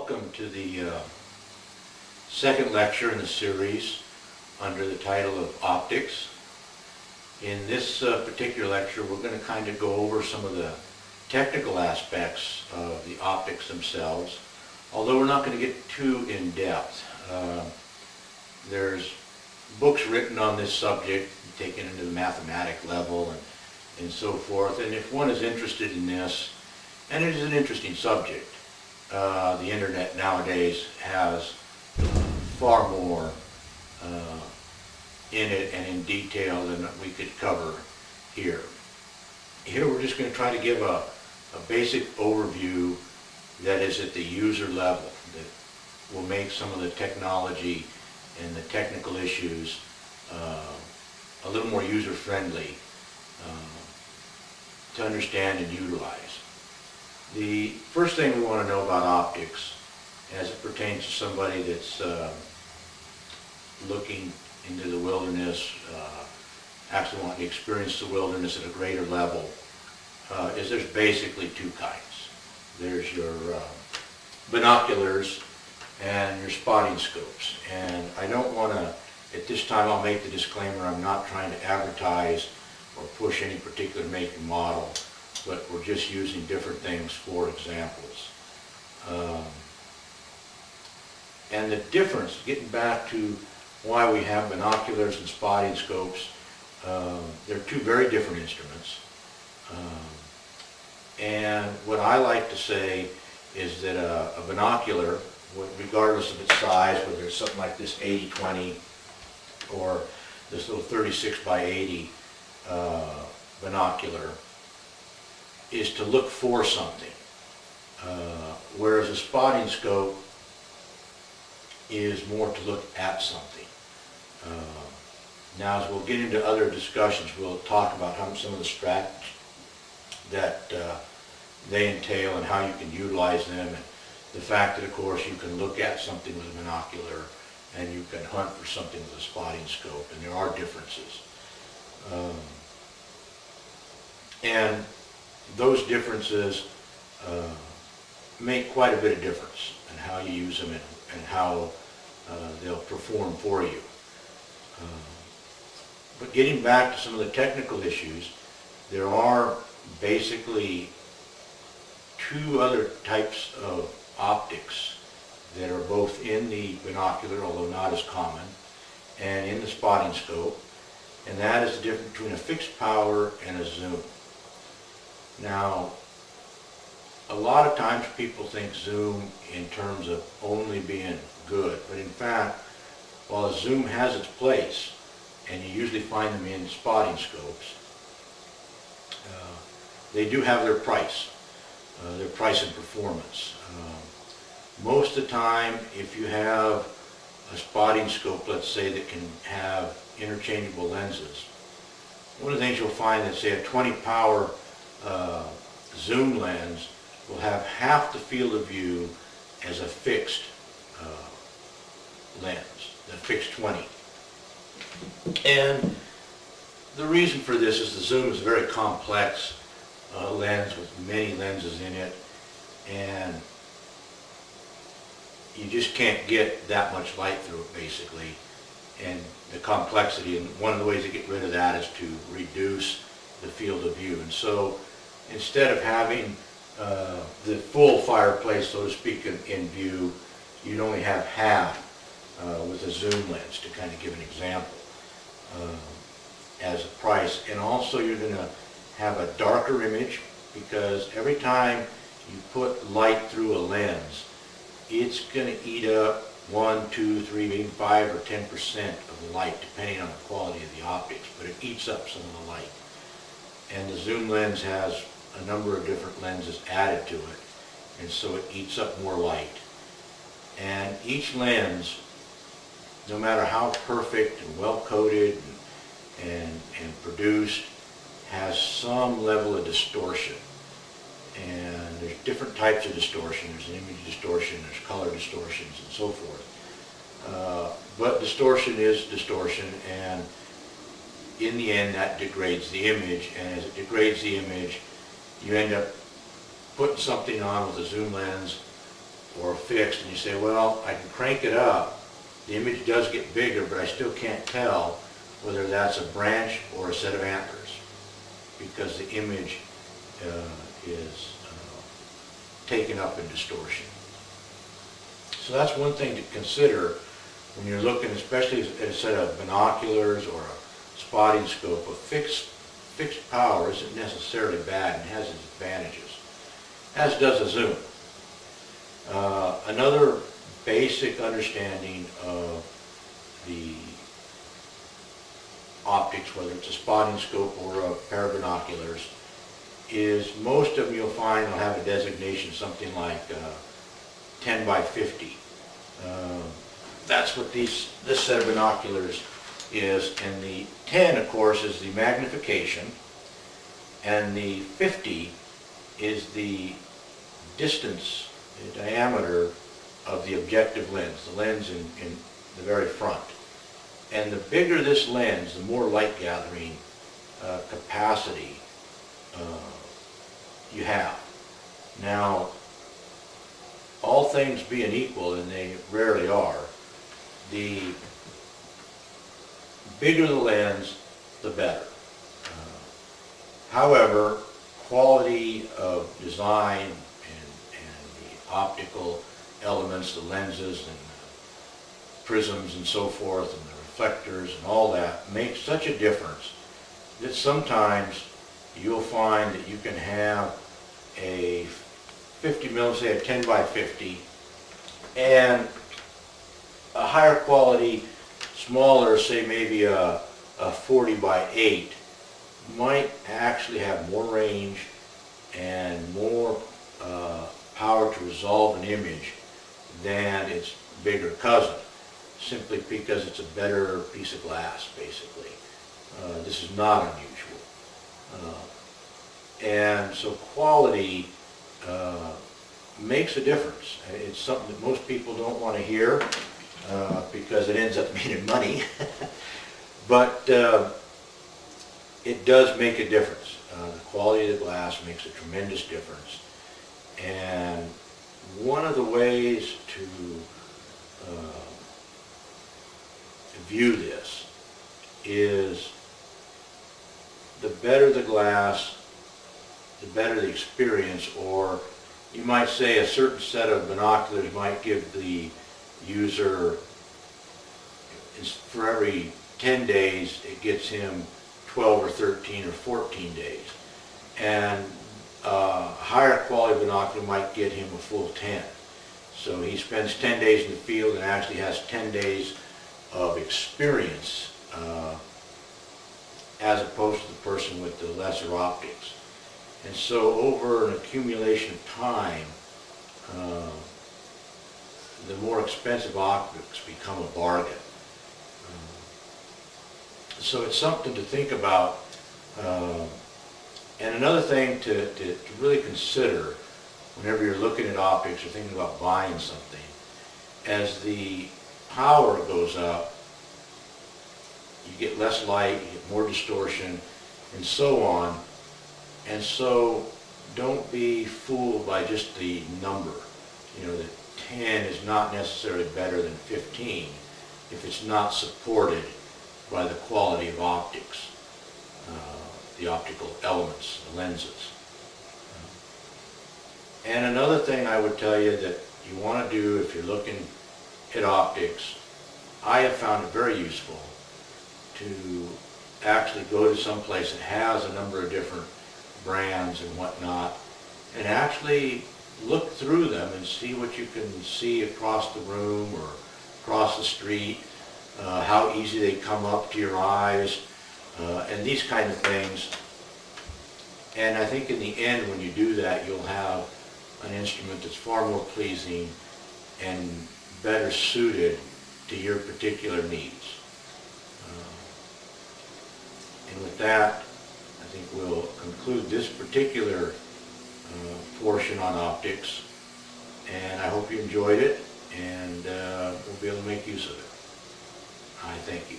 Welcome to the second lecture in the series under the title of Optics. In this particular lecture, we're going to kind of go over some of the technical aspects of the optics themselves, although we're not going to get too in-depth. There's books written on this subject, taken into the mathematic level and so forth, and if one is interested in this, and it is an interesting subject, the internet nowadays has far more in it and in detail than we could cover here. Here we're just going to try to give a basic overview that is at the user level, that will make some of the technology and the technical issues a little more user-friendly to understand and utilize. The first thing we want to know about optics, as it pertains to somebody that's looking into the wilderness, actually wanting to experience the wilderness at a greater level, is there's basically two kinds. There's your binoculars and your spotting scopes. And I don't want to, at this time I'll make the disclaimer, I'm not trying to advertise or push any particular make and model, but we're just using different things for examples. And the difference, getting back to why we have binoculars and spotting scopes, they're two very different instruments. And what I like to say is that a binocular, regardless of its size, whether it's something like this 80-20 or this little 36 by 80 binocular, is to look for something, whereas a spotting scope is more to look at something. Now, as we'll get into other discussions, we'll talk about some of the strategies that they entail and how you can utilize them, and the fact that, of course, you can look at something with a binocular and you can hunt for something with a spotting scope, and there are differences. And those differences make quite a bit of difference in how you use them and how they'll perform for you. But getting back to some of the technical issues, there are basically two other types of optics that are both in the binocular, although not as common, and in the spotting scope, and that is the difference between a fixed power and a zoom. Now, a lot of times people think zoom in terms of only being good, but in fact, while a zoom has its place, and you usually find them in spotting scopes, they do have their price and performance. Most of the time, if you have a spotting scope, let's say, that can have interchangeable lenses, one of the things you'll find that, say, a 20 power zoom lens will have half the field of view as a fixed lens, the fixed 20. And the reason for this is the zoom is a very complex lens with many lenses in it, and you just can't get that much light through it, basically, and the complexity, and one of the ways to get rid of that is to reduce the field of view. And so instead of having the full fireplace, so to speak, in view, you'd only have half with a zoom lens, to kind of give an example, as a price. And also you're going to have a darker image, because every time you put light through a lens, it's going to eat up 1, 2, 3, maybe 5 or 10% of the light, depending on the quality of the optics, but it eats up some of the light. And the zoom lens has a number of different lenses added to it, and so it eats up more light. And each lens, no matter how perfect and well coated and produced, has some level of distortion. And there's different types of distortion. There's an image distortion, there's color distortions, and so forth. But distortion is distortion, and in the end that degrades the image, and as it degrades the image, you end up putting something on with a zoom lens or fixed, and you say, well, I can crank it up, the image does get bigger, but I still can't tell whether that's a branch or a set of antlers, because the image is taken up in distortion. So that's one thing to consider when you're looking, especially at a set of binoculars or a spotting scope. A fixed power isn't necessarily bad and has its advantages, as does a zoom. Another basic understanding of the optics, whether it's a spotting scope or a pair of binoculars, is most of them you'll find will have a designation something like 10 by 50. That's what this set of binoculars is, and the 10, of course, is the magnification, and the 50 is the distance, the diameter of the objective lens, the lens in the very front. And the bigger this lens, the more light gathering capacity you have. Now, all things being equal, and they rarely are, the bigger the lens, the better. However, quality of design and the optical elements, the lenses and the prisms and so forth, and the reflectors and all that makes such a difference that sometimes you'll find that you can have a 50 mm, say a 10 by 50, and a higher quality, smaller, say maybe a 40 by 8, might actually have more range and more power to resolve an image than its bigger cousin, simply because it's a better piece of glass, basically. This is not unusual. And so quality makes a difference. It's something that most people don't want to hear because it ends up meaning money. But it does make a difference. The quality of the glass makes a tremendous difference. And one of the ways to view this is the better the glass, the better the experience, or you might say a certain set of binoculars might give the user, for every 10 days, it gets him 12 or 13 or 14 days. And a higher quality binocular might get him a full 10. So he spends 10 days in the field and actually has 10 days of experience as opposed to the person with the lesser optics. And so over an accumulation of time, the more expensive optics become a bargain. So it's something to think about. And another thing to really consider whenever you're looking at optics or thinking about buying something, as the power goes up, you get less light, you get more distortion, and so on. And so don't be fooled by just the number. You know, that 10 is not necessarily better than 15 if it's not supported by the quality of optics, the optical elements, the lenses. And another thing I would tell you that you want to do if you're looking at optics, I have found it very useful to actually go to some place that has a number of different brands and whatnot, and actually look through them and see what you can see across the room or across the street, how easy they come up to your eyes, and these kind of things. And I think in the end, when you do that, you'll have an instrument that's far more pleasing and better suited to your particular needs. And with that, I think we'll conclude this particular portion on optics, and I hope you enjoyed it, and we'll be able to make use of it. I thank you.